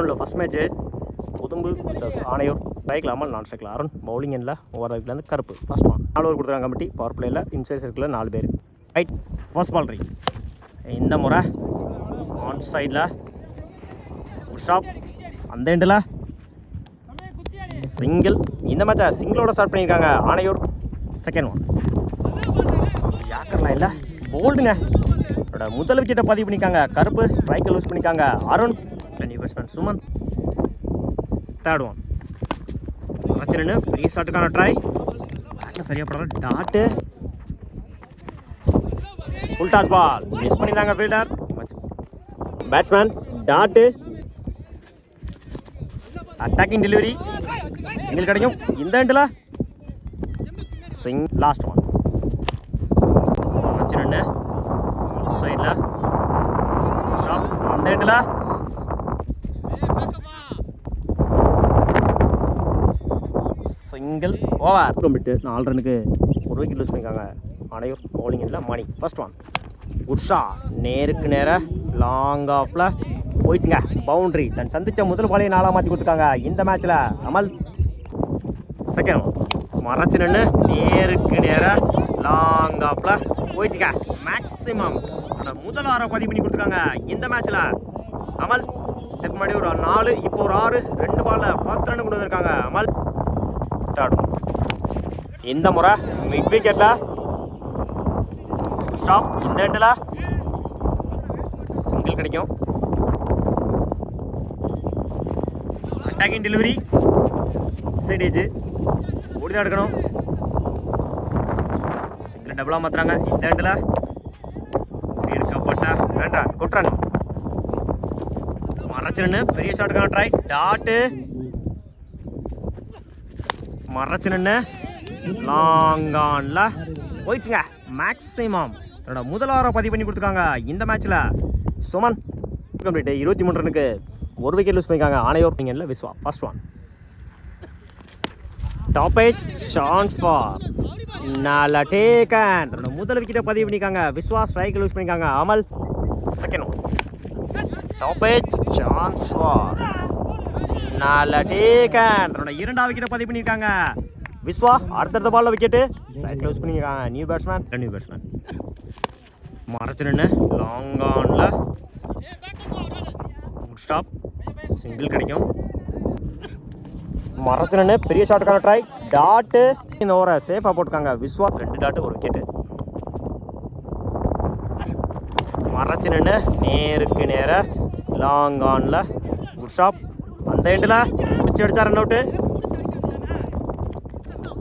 ஆஃப்டர்நூனில் first match புதும்பு versus Anaiyur. ஸ்ட்ரைக்கில் அமல், நான் ஸ்ட்ரைக்கில் அருண். பவுலிங் எண்ணில் ஓவர் வீட்டிலேருந்து கருப்பு. ஃபஸ்ட் ஒன் 4 ஓவர் கொடுத்துருக்காங்க கமிட்டி. பவர் பிளேயில் இன்சைட் சர்க்கிளில் 4 பேர். Right first ball right. இந்த முறை ஆன் சைடில் ஸ்டாப், அந்த எண்டில் சிங்கிள். இந்த மேட்சை சிங்கிளோட ஸ்டார்ட் பண்ணியிருக்காங்க ஆணையூர். செகண்ட் ஒன் யாக்கர்லாம் இல்லை, போல்டுங்க. முதல் விக்கெட்டை பதிவு பண்ணியிருக்காங்க கருப்பு. ஸ்ட்ரைக்கை லூஸ் பண்ணியிருக்காங்க Arun. New batsman Suman. Third one பிரச்சனை, பெரிய ஷாட்டுக்கான ட்ரை. பேட்டில் சரியாக படுற dot. Full toss ball miss பண்ணியிருந்தாங்க fielder. Batsman dot. Attacking delivery, single கிடைக்கும் இந்த எண்டில். லாஸ்ட் ஒன் பிரச்சனை, சைடில் ஷாப், அந்த எண்டில் சிங்கிள். Over complete. 4 ரனுக்கு 1 விக்கெட் லூஸ் பண்ணியிருக்காங்க ஆணையூர். பவுலிங் இல்லை Mani. First one good shot, நேருக்கு நேராக லாங் ஆஃபில் போயிடுச்சுங்க. பவுண்ட்ரி. தன் சந்தித்த முதல் பாலையை 4 மாற்றி கொடுத்துருக்காங்க இந்த மேட்ச்சில் அமல். செகண்ட் ஒன் மறைச்சு நின்று நேருக்கு நேராக லாங் ஆஃபில் போயிடுச்சுங்க. மேக்ஸிமம் முதல் 6 பதிவு பண்ணி கொடுத்துருக்காங்க இந்த மேட்ச்சில் அமல். இதுக்கு முன்னாடி ஒரு 4, இப்போ ஒரு 6, 2 பாலில் 10 ரன் கொண்டு வந்திருக்காங்க அமல். இந்த முறை மிட் விக்கெட்டில் ஸ்டாப், இந்த எண்டில் சிங்கிள் கிடைக்கும். அட்டாக்கிங் டெலிவரி, சைட் ஏஜ் ஓடி தான் எடுக்கணும். சிங்கிள் டபுளாக மாற்றுறாங்க இந்த எண்டில். எடுக்கப்பட்ட வேண்டாம் குட் ரன். மறைச்சு பெரிய ஷாட்டுக்கான ட்ரை. டாட்டு மறைச்சு நின்று லாங் ஆன்ல போயிடுச்சுங்க. மேக்ஸிமம் என்னோட முதல் 6 பதிவு பண்ணி கொடுத்துருக்காங்க இந்த மேட்ச்சில் சுமன். கம்ப்ளீட் 23 ரனுக்கு 1 விக்கெட் லூஸ் பண்ணியிருக்காங்க ஆணையூர். நீங்கள் Viswa. First one top edge chance for நல்ல டேக்கன். என்னோட முதல் விக்கெட்டை பதிவு பண்ணியிருக்காங்க விஸ்வா. ஸ்ட்ரைக் லூஸ் பண்ணியிருக்காங்க அமல். Second one top edge chance for நல்ல டேக்கன். தன்னோட 2வது விக்கெட்டை பதிவு பண்ணியிருக்காங்க விஸ்வா. அடுத்தடுத்த பாலில் விக்கெட்டு க்ளோஸ் பண்ணியிருக்காங்க நியூ பேட்ஸ்மேன். மறைச்சு நின்று லாங் ஆனில் ஸ்டாப், சிங்கிள் கிடைக்கும். மறைச்சு நின்று பெரிய ஷாட்டுக்கான ட்ரை. டாட்டு. இந்த ஓவரை சேஃபாக போட்டிருக்காங்க விஸ்வா. 2 tattoo 1 wicket. மறைச்சு நின்று நேருக்கு நேராக லாங் ஆனில் ஸ்டாப், அந்த எண்டில் முடிச்சு அடிச்சா ரன் அவுட்டு.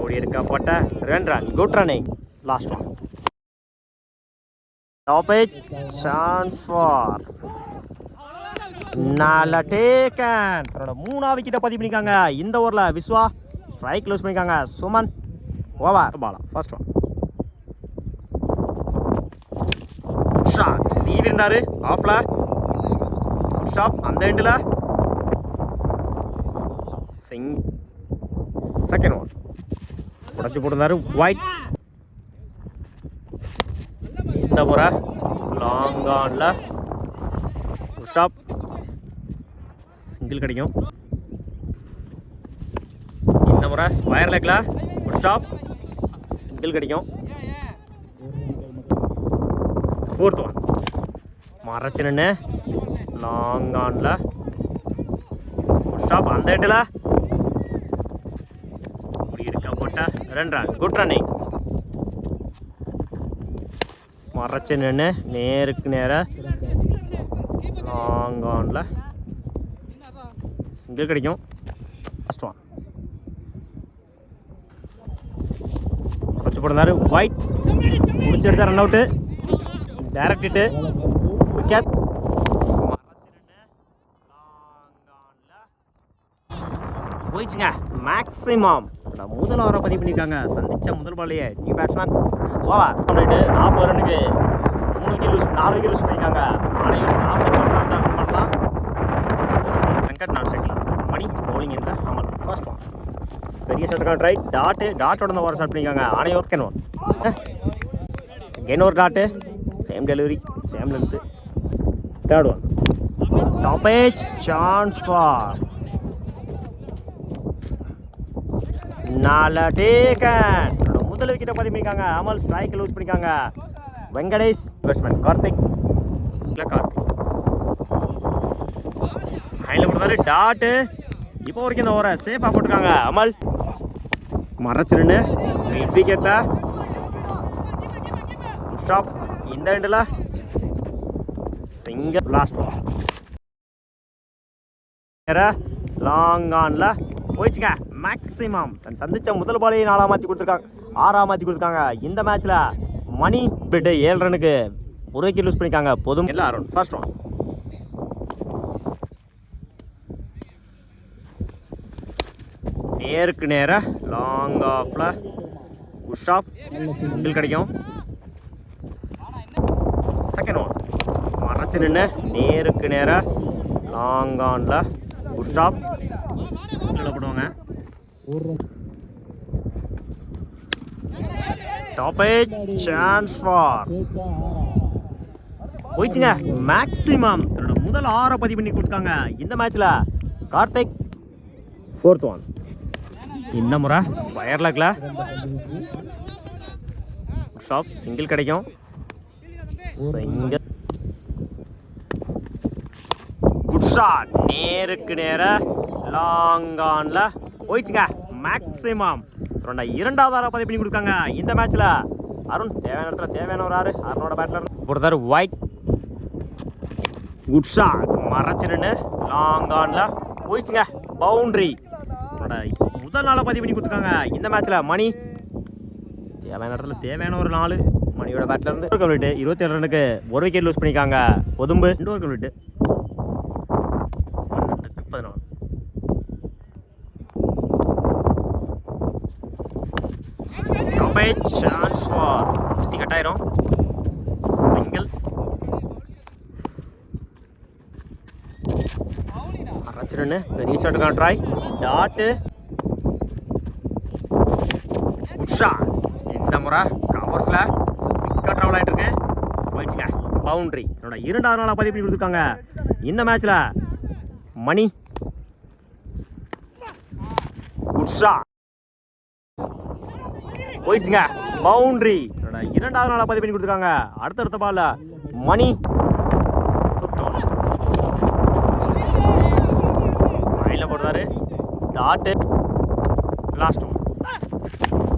ஓடி எடுக்கப்பட்ட 2 run. Good running. Last one top edge chance for நல்ல டேக்கன். தன்னோட 3வது விக்கெட்டை பதிவு பண்ணியிருக்காங்க இந்த ஓவரில் விஸ்வா. ஸ்ட்ரைக் லூஸ் பண்ணியிருக்காங்க Suman. Over Bala. First one shot, சீவி இருந்தார் ஆஃபில். ஸ்டாப், அந்த எண்டில் செகண்ட் ஒன் உடச்சி போட்டிருந்தாரு ஒயிட். இந்த முறை லாங் ஆனில் ஸ்டாப், சிங்கிள் கிடைக்கும். இந்த முறை ஸ்கொயர் லெக்கில் ஸ்டாப், சிங்கிள் கிடைக்கும். ஃபோர்த் ஒன் மறைச்சு நின்று லாங் ஆனில் ஸ்டாப், அந்த எண்டில் எடுக்கப்பட்ட 2 ரன். Good running. மறைச்சு நின்று நேருக்கு நேராக லாங் ஆனில் சிங்கிள் கிடைக்கும். ஃபர்ஸ்ட் ஒன் வச்சு போட்டிருந்தாரு ஒயிட். முடிச்சு அடிச்சா run out. Direct hit, wicket. போயிடுச்சுங்க. மேக்ஸிமம் முதல் 6 பதிவு பண்ணியிருக்காங்க சந்திச்ச முதல் பாலையே நியூ பேட்ஸ்மேன். ஓவர் 40 ரனுக்கு 3 விக்கெட் லூஸ், 4 விக்கெட் லூஸ் பண்ணியிருக்காங்க ஆணையூர். 41 ரன் தான் பண்ணலாம். வெங்கட் நான் ஸ்ட்ரைக்கில் மணி. பவுலிங் இல்லை அமல். ஃபர்ஸ்ட் ஒன் பெரிய ஷாட்டுக்கான ட்ரை. டாட்டோட தான் ஓவர் ஸ்டார்ட் பண்ணியிருக்காங்க ஆணையூர். கென் ஒரு dot, same delivery, same length. Third one top edge chance for நாலு டேக்கன். முதல் விக்கெட்டை பதிவு பண்ணிக்காங்க. அமல் ஸ்ட்ரைக் லூஸ் பண்ணிக்காங்க. வெங்கடேஷ் பேட்ஸ்மேன் கார்த்திக் ஹைல போடுறாரு டாட்டு. இப்போ வரைக்கும் இந்த ஓவரை சேஃபாக போட்டிருக்காங்க. அமல் மறைச்சிருன்னு விக்கெட்டில் ஸ்டாப். இந்த எண்டில் சிங்கிள் லாஸ்ட் ஓவர். லாங் ஆனில் போயிடுச்சுங்க. மேக்ஸிமம் தன் சந்திச்ச முதல் பாலையை 4 மாற்றி கொடுத்துருக்காங்க, 6 மாற்றி கொடுத்துருக்காங்க. இந்த மேட்ச்சில் மணி பிட்டு 7 ரனுக்கு 1 விக்கெட் லூஸ் பண்ணிக்காங்க. போதும் எல்லாரும் ஃபர்ஸ்ட் ஒன். நேருக்கு நேராக லாங் ஆஃபில் குஷாப் சிங்கிள் கிடைக்கும். செகண்ட் ஒன் மறைச்சு நின்று நேருக்கு நேராக லாங் ஆனில் குஷாப் சிங்கிள் போடுவாங்க. டாப் ஏஜ் சான்ஸ் ஃபார் போயிடுச்சுங்க. மேக்ஸிமம் தன்னோட முதல் 6 பதிவு பண்ணி கொடுத்தாங்க. இந்த மேட்ச்சில் கார்த்திக் ஃபோர்த் ஒன். இந்த முறை வயர்லக்கில் ஷாப் சிங்கிள் கிடைக்கும். சிங்கிள் குட் ஷாட் நேருக்கு நேர லாங் ஆனில் போயிடுச்சுங்க. மேக்ஸிமம் இரண்டாவது 6 பதிவு பண்ணி கொடுக்காங்க. இந்த மேட்ச்சில் அருண் தேவையான இடத்துல தேவையான ஒரு 6 அருணோட பேட்டில் பொறுத்தாரு. ஒயிட் குட் ஷாட் மறைச்சிருன்னு லாங் ஆனில் போயிடுச்சுங்க. பவுண்ட்ரி முதல் 4 பதிவு பண்ணி கொடுத்துருக்காங்க. இந்த மேட்ச்சில் மணி தேவையான இடத்துல தேவையான ஒரு 4 மணியோட பேட்டில் இருந்து கம்ப்ளீட்டு 27 ரனுக்கு 1 விக்கெட் லூஸ் பண்ணிக்காங்க. Pothumbu 2 over complete 14. Chance for கட்டாயிரும். சிங்கிள் அரைச்சிருன்னு பெரிய ஷாட்டுக்கான ட்ரை டாட்டு. உஷா இந்த முறை கவர்ஸில் விக்கெட் ட்ராவல் ஆகிட்டு இருக்கு. போயிடுச்சுங்க. பவுண்ட்ரி என்னோட 2வது நாளாக பதிவு பண்ணி கொடுத்துருக்காங்க. இந்த மேட்ச்சில் மணி உஷா போயிடுச்சுங்க. பவுண்ட்ரி என்னோட 2வது நாளாக பதிவு பண்ணி கொடுத்துருக்காங்க. அடுத்தடுத்த பால்ல மணி லைனில் போடுறாரு dot. Last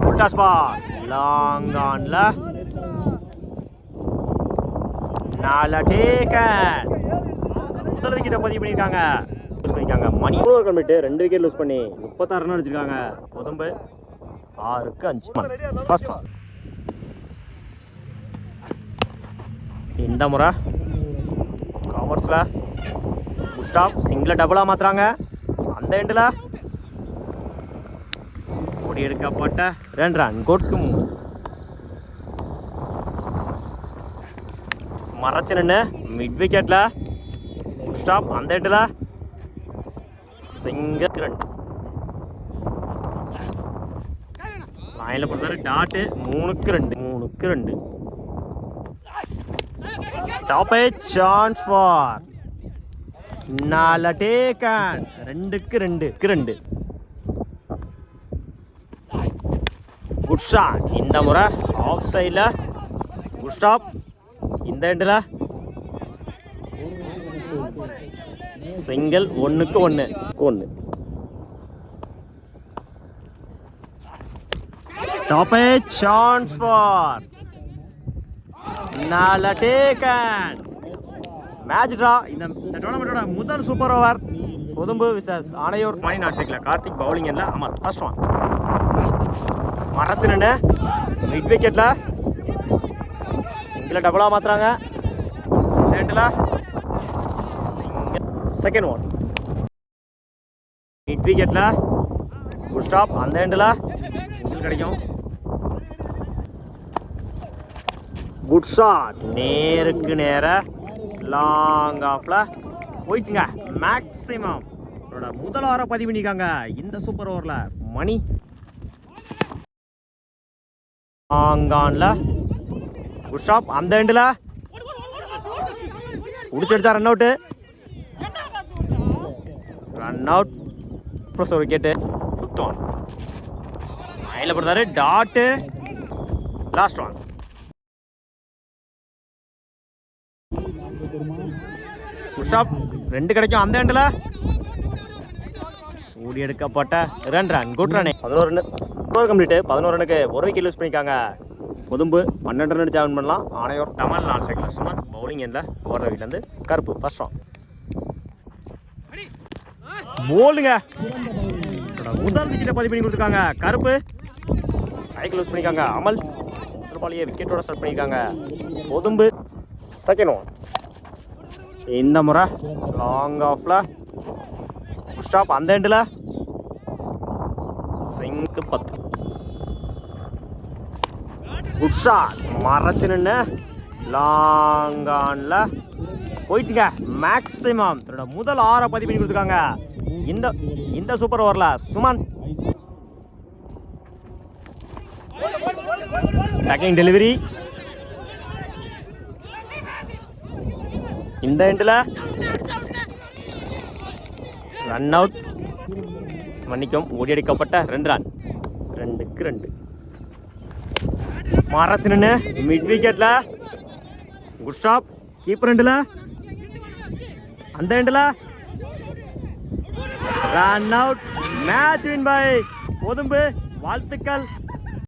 one toss ball long ஆன்ல 4 டேக்கன். முதல் விக்கெட்டை பதிவு பண்ணியிருக்காங்க. லூஸ் பண்ணியிருக்காங்க. Mani 3 over complete 2 wicket lose பண்ணி 36 ரன் அடிச்சிருக்காங்க. பொதும்பு 6க்கு 5. ஃபர்ஸ்ட் பால் இந்த முறை கவர்ஸில் ஸ்டாப் சிங்கிள் டபுளாக மாற்றுறாங்க. அந்த எண்டில் ஓடி எடுக்கப்பட்ட 2 ரன் கோட்க்கு 3. மறைச்சு நின்று மிட் விக்கெட்டில் ஸ்டாப் அந்த எண்டில் சிங்கிள் 2 லைனில் போடுறாரு டாட்டு. 3க்கு 2. Top edge chance for 4 taken. 2க்கு 2. குட் ஷாட் இந்த முறை ஆஃப் சைடில் குட் ஸ்டாப் இந்த எண்டில் சிங்கிள் 1க்கு 1. Top edge chance for 4 taken. Match draw. இந்த டோர்னமெண்ட்டோட முதல் super over Pothumbu versus Anaiyur. Mani not ஷேக்கில் கார்த்திக் பவுலிங் இல்லை அமல் ஃபர்ஸ்ட் ஒன். மறைச்சு நின்று மிட் விக்கெட்டில் சிங்கிள் டபுளாக மாற்றுறாங்க. ரெண்டில் சிங்கிள். செகண்ட் ஒன் மிட் விக்கெட்டில் குட் ஸ்டாப் அந்த எண்டில் சிங்கிள் கிடைக்கும். குட் ஷாட் நேருக்கு நேர லாங் ஆஃபில் போயிடுச்சுங்க. மேக்ஸிமம் முதல் 6 பதிவு பண்ணியிருக்காங்க. இந்த சூப்பர் ஓவரில் மணி லாங் ஆனில் குட் ஸ்டாப் அந்த எண்டில் முடிச்செடுத்தா run out. Run out plus ஒரு விக்கெட்டு. 5th ஒன் மைண்டில் போடுறாரு. டாட்டு. Last one. புஷ்அப் 2 கிடைக்கும் அந்த எண்டில். ஓடி எடுக்கப்பட்ட 2 ரன். Good run. 11 கம்ப்ளீட்டு. 11 ரனுக்கு ஒரு விக்கெட் லூஸ் பண்ணியிருக்காங்க. பொதும்பு 12 ரன் அடிச்சு வின் பண்ணலாம். ஆனையூர் டமல் 4 சைக்கிள் சுமன் பவுலிங் எண்ணில் ஓடுற வீட்டிலேருந்து கருப்பு ஃபர்ஸ்ட் ஒன். போலுங்க முதல் விக்கெட்டை பதிவு பண்ணி கொடுத்துருக்காங்க. கருப்பு சைக்கிள் யூஸ் பண்ணியிருக்காங்க. அமல் பாலியை விக்கெட்டோட ஸ்டார்ட் பண்ணியிருக்காங்க. பொதும்பு செகண்ட் ஒன். இந்த முறை லாங் ஆஃப்ல ஸ்டாப் அந்த எண்டில். சிங்க்கு 10. Good shot. மறைச்சு நின்று லாங் ஆன்ல போயிடுச்சுங்க. மேக்ஸிமம் தன்னோட முதல் 6 பதிவு பண்ணி கொடுத்துருக்காங்க. இந்த சூப்பர் ஓவரில் சுமன் பேக்கிங் டெலிவரி இந்த எண்டில். Run out. மன்னிக்கும் ஓடி அடிக்கப்பட்ட 2 ரன். 2க்கு 2. மறைச்சு நின்று மிட் விக்கெட்டில். Good stop. கீப்பர் எண்டில் அந்த எண்டில். Run out. Match win by Pothumbu. வாழ்த்துக்கள்.